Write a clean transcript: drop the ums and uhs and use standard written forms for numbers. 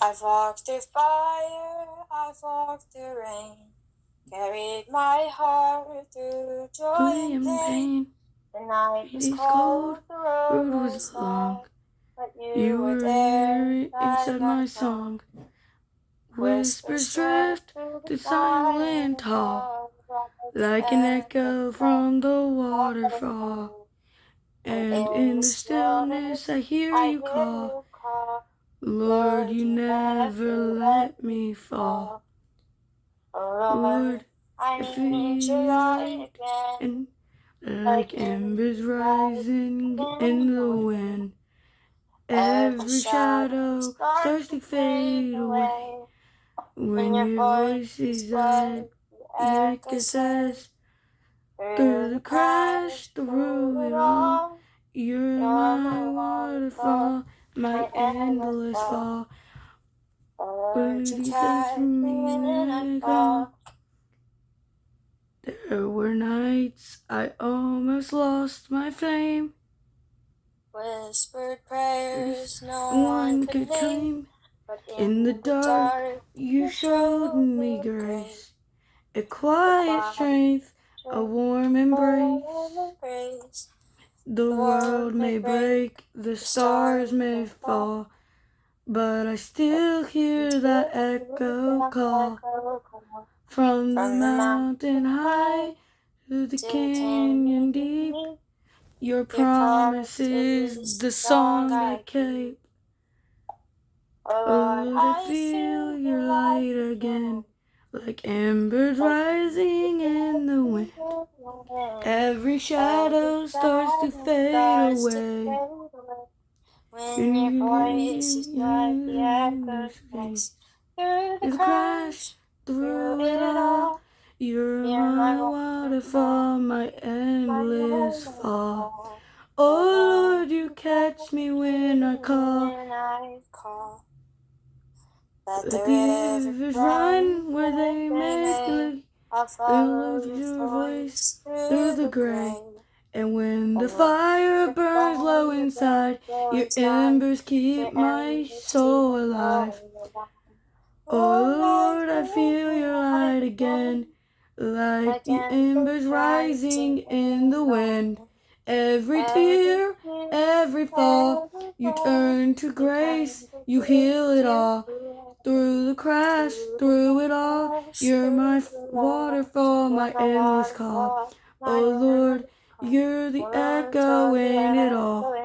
I've walked through fire, I've walked through rain, carried my heart through joy and pain. The night was cold, the road was long, but you were there inside my song. Whispers drift through silent hall, like an echo from the waterfall. And in the stillness I hear you call, Lord, you never let me fall. Lord, I need your light again, and like embers rising in the wind. Every shadow starts to fade away when your voice is like the echo says, through the crash, through it all, you're my waterfall, my endless fall. Would you catch me when I fall? There were nights I almost lost my flame. Whispered prayers no one could claim. But in the dark, you showed me grace, a quiet strength, a warm embrace. The world may break, the stars may fall, but I still hear that echo call. From the mountain high to the canyon deep, your promise is the song I keep. Oh Lord, I feel your light again, like embers rising in the wind. Every shadow starts to fade away when your voice is like the echo's voice. Through the crash, through it all, you're my waterfall, my endless fall. Oh Lord, you catch me when I call. Let the rivers run where they may. I'll follow your voice through the gray. And when the fire burns low inside, your embers keep my soul alive. Oh Lord, I feel your light again, like the embers rising in the wind. Every tear, every fall, you turn to grace, you heal it all. Through the crash, through it all, you're my waterfall, my endless call. Oh Lord, you're the echo in it all.